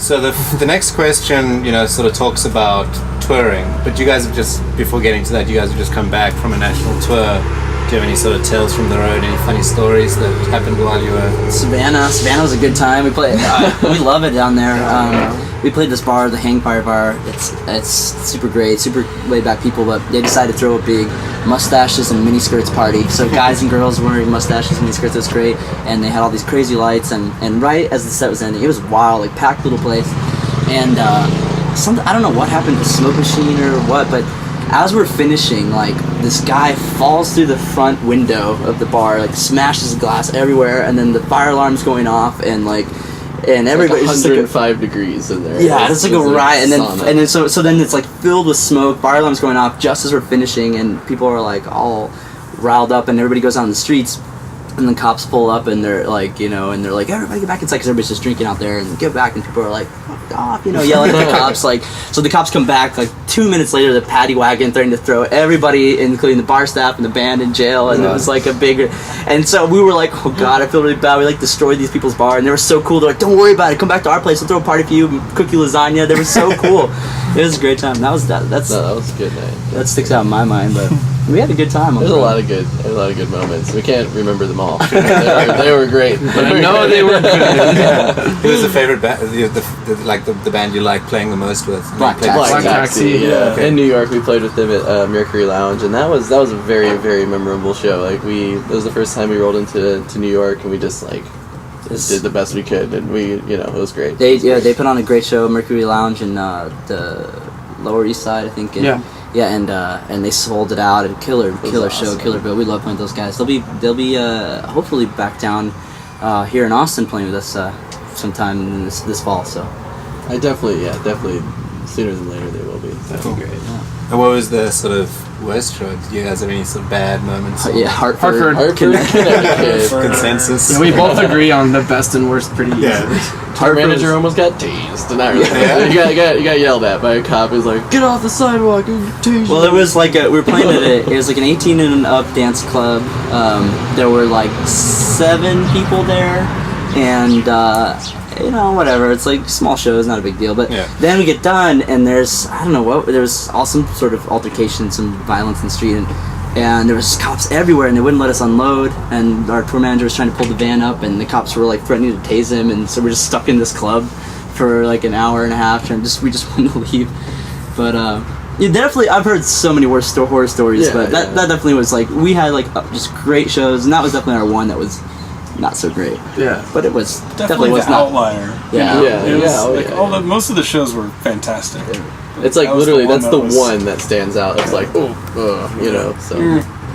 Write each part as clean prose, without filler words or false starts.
So the next question, sort of talks about touring, but you guys have just, before getting to that, you guys have just come back from a national tour. Do you have any sort of tales from the road, any funny stories that happened while you were... Savannah was a good time. We played, we love it down there. We played this bar, the Hangfire Bar. It's super great, super laid back people, but they decided to throw a big mustaches and miniskirts party. So guys and girls wearing mustaches and miniskirts, it was great. And they had all these crazy lights, and right as the set was ending, it was wild, like packed little place. And I don't know what happened to the smoke machine or what, but as we're finishing, like, this guy falls through the front window of the bar, like, smashes glass everywhere, and then the fire alarm's going off, and everybody's like 105 degrees in there. Yeah, it's like a riot, and then so then it's like filled with smoke. Fire alarm's going off just as we're finishing, and people are like all riled up, and everybody goes out on the streets. And the cops pull up, and they're like, everybody get back inside, because everybody's just drinking out there, and get back, and people are like, fuck off, yelling at the cops, like, so the cops come back, like, 2 minutes later, the paddy wagon threatening to throw everybody, including the bar staff and the band, in jail, and it was like a big, and so we were like, oh god, I feel really bad, we like destroyed these people's bar, and they were so cool, they're like, don't worry about it, come back to our place, we'll throw a party for you, cook you lasagna, they were so cool. It was a great time. That was a good night. That sticks out in my mind, but we had a good time. There's a lot of good moments. We can't remember them all. They were great. No, they were good. Who was the favorite band? The band you like playing the most with? Black Taxi. Yeah. Okay. In New York, we played with them at Mercury Lounge, and that was a very, very memorable show. Like it was the first time we rolled into New York, and we just did the best we could, and it was great. They put on a great show, Mercury Lounge in the Lower East Side, I think. And they sold it out. And killer show, awesome. Killer bill. We love playing with those guys. They'll be hopefully back down here in Austin playing with us sometime this fall. So I definitely sooner than later they will be. That'd be great. Yeah. And what was the sort of worst show? Did you guys have any sort of bad moments? Hartford. Connecticut. Consensus. Yeah, we both agree on the best and worst pretty easily. Our manager almost got tased. You got yelled at by a cop. He's like, "Get off the sidewalk!" Well, it was like we were playing at it was like an 18 and up dance club. There were like 7 people there, and whatever. It's like small shows, not a big deal. But then we get done, and there's all some sort of altercation, some violence in the street, and there was cops everywhere, and they wouldn't let us unload, and our tour manager was trying to pull the van up, and the cops were like threatening to tase him, and so we're just stuck in this club for like an hour and a half, and we just wanted to leave. But definitely, I've heard so many horror stories, but that definitely was like, we had like just great shows, and that was definitely our one that was not so great. Yeah, but it was definitely was the outlier. Most of the shows were fantastic. It's like literally that's the one that stands out. It's like So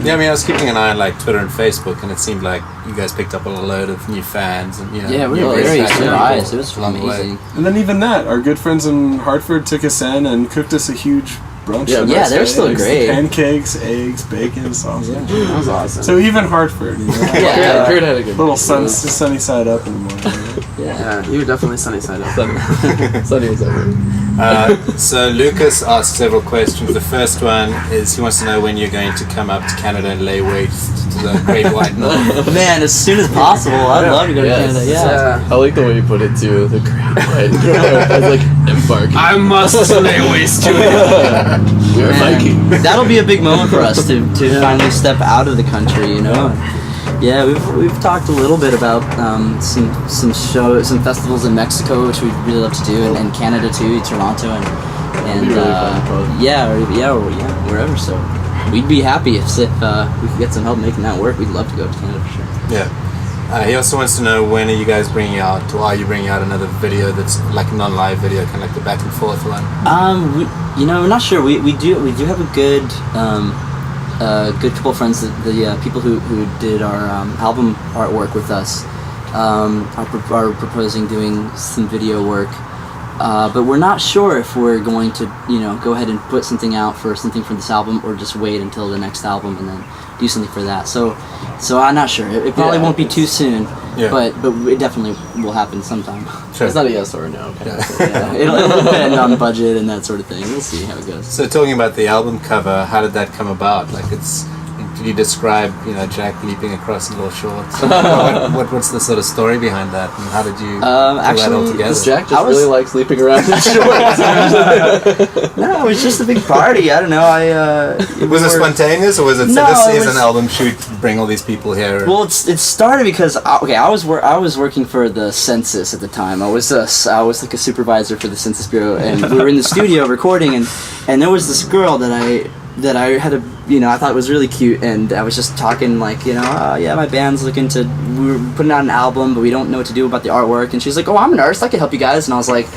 yeah, I mean, I was keeping an eye on like Twitter and Facebook, and it seemed like you guys picked up a load of new fans, and we were very surprised. It was amazing. And then even that, our good friends in Hartford took us in and cooked us a huge brunch. Yeah, they're still great. Pancakes, eggs, bacon, sausage. Yeah, that was awesome. So even Hartford, Kurt had a good little sunny side up in the morning. Yeah, you were definitely sunny side up. Sunny side up. So Lucas asked several questions. The first one is he wants to know when you're going to come up to Canada and lay waste to the Great White North. Man, as soon as possible. I'd love to go to Canada. Yeah. I like the way you put it too. The Great White North. I was like embarking. I must lay waste to it. We are Viking. That'll be a big moment for us to finally step out of the country. Yeah, we've talked a little bit about some festivals in Mexico, which we'd really love to do, and Canada too, Toronto, and wherever. So we'd be happy if we could get some help making that work. We'd love to go to Canada for sure. Yeah. He also wants to know, when are you guys bringing out, or are you bringing out another video that's like a non-live video, kind of like the back and forth one? We're not sure. We do have a good couple of friends, the people who did our album artwork with us are proposing doing some video work, but we're not sure if we're going to go ahead and put something out for something from this album, or just wait until the next album and then do something for that. So I'm not sure. It probably won't be too soon, but it definitely will happen sometime. Sure. It's not a yes or a no. It'll depend on budget and that sort of thing. We'll see how it goes. So talking about the album cover, how did that come about? Like, Could you describe, Jack leaping across in little shorts? What's the sort of story behind that, and how did you pull that all together? Jack just really likes sleeping around in shorts. No, it was just a big party. I don't know. Was it spontaneous, or was it No, this it is was- an album shoot, bring all these people here? Well, it started because I was working for the census at the time. I was like a supervisor for the Census Bureau, and we were in the studio recording, and there was this girl that I had I thought was really cute, and I was just talking like, oh yeah, my band's we were putting out an album, but we don't know what to do about the artwork, and she's like, oh, I'm an artist, I can help you guys, and I was like,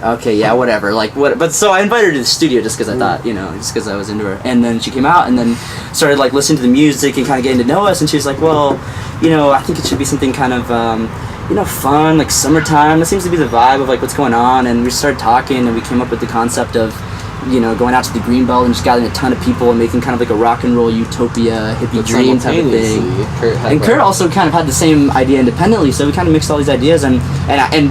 okay, yeah, whatever, but so I invited her to the studio just because I thought, just because I was into her, and then she came out, and then started like listening to the music and kind of getting to know us, and she's like, well, I think it should be something kind of, fun, like summertime, that seems to be the vibe of like what's going on, and we started talking, and we came up with the concept of, going out to the Greenbelt and just gathering a ton of people and making kind of like a rock and roll utopia hippie dream type of thing. Kurt also kind of had the same idea independently, so we kind of mixed all these ideas and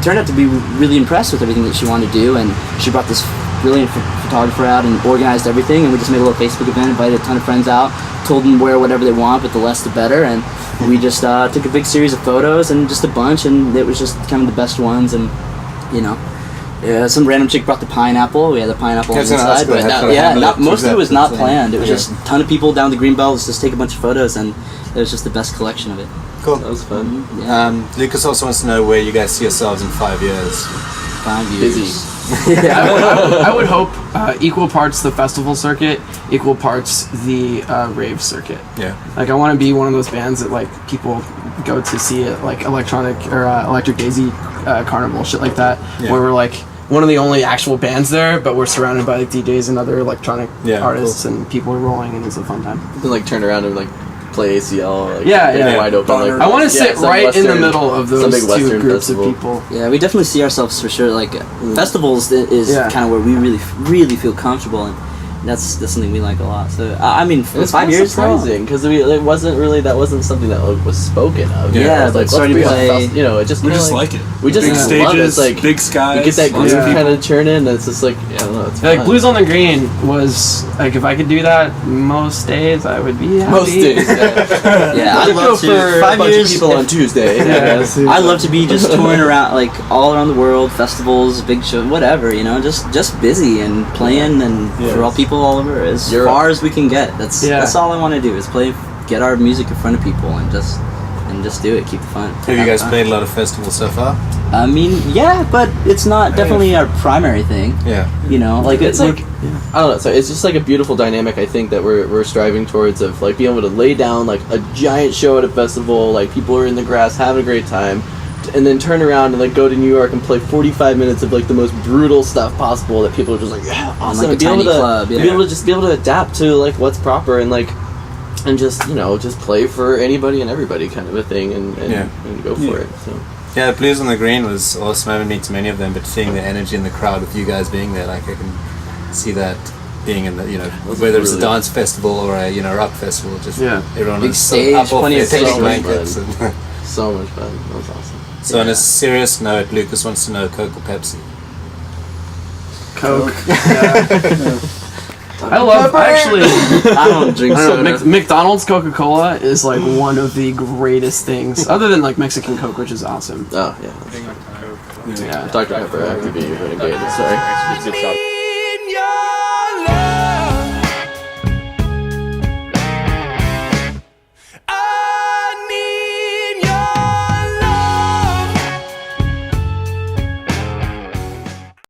turned out to be really impressed with everything that she wanted to do, and she brought this brilliant photographer out and organized everything, and we just made a little Facebook event, invited a ton of friends out, told them wear whatever they want, but the less the better, and we just took a big series of photos and just a bunch, and it was just kind of the best ones, and some random chick brought the pineapple. We had the pineapple on the inside, but most of it was not planned. It was just a ton of people down the Greenbelt. Let's just take a bunch of photos, and it was just the best collection of it. Cool. That was fun. Yeah. Lucas also wants to know where you guys see yourselves in 5 years. 5 years. Busy. I would hope equal parts the festival circuit, equal parts the rave circuit. Yeah. Like I want to be one of those bands that like people go to see at like Electronic or Electric Daisy Carnival, shit like that, where we're like one of the only actual bands there, but we're surrounded by like DJs and other electronic artists, and people are rolling, and it's a fun time. You can like turn around and like play ACL, like wide open. Like, I want to sit some right in the Western- middle of some those big two Western groups festival. of people. Yeah, we definitely see ourselves for sure. Like festivals is kind of where we really feel comfortable, and that's something we like a lot. So I mean, for It's 5 years, surprising because that wasn't something that was spoken of. Yeah, It was but like, starting let's to bring play- a it just We kinda just like it. We just Big love stages, it. It's like big skies. you get that lots groove of people. kind of churn in. It's just like I don't know. It's Like fun. Blues on the Green was like if I could do that most days, I would be happy. Most days. Yeah. Yeah, I'd Go love for to. a 5 bunch years. of people on Tuesday. I'd love to be just touring around, like all around the world, festivals, big shows, whatever. Just busy and playing and for all people all over as Europe. far as we can get. That's all I want to do is get our music in front of people and just do it, keep it fun. Have you guys played a lot of festivals so far? I mean, yeah, but it's not definitely our primary thing. Yeah. Like It's like I don't know. So it's just like a beautiful dynamic. I think that we're striving towards of like being able to lay down like a giant show at a festival. Like people are in the grass having a great time, and then turn around and like go to New York and play 45 minutes of like the most brutal stuff possible. That people are just like, yeah, awesome. like a And be able tiny to club, be able to just be able to adapt to like what's proper and like. And just just play for anybody and everybody kind of a thing, and go for it. So Yeah, Blues on the Green was awesome. I haven't been to many of them, but seeing the energy in the crowd with you guys being there, like I can see that being in the whether it's a really- dance festival or a rock festival, just everyone Big was stage, up off plenty their of teddy people. blankets. so much fun. That was awesome. So on a serious note, Lucas wants to know Coke or Pepsi. Coke. I I don't drink soda. McDonald's Coca-Cola is like one of the greatest things, other than like Mexican Coke, which is awesome. Oh yeah. Yeah. Dr. Pepper, I have to be renegade. Sorry.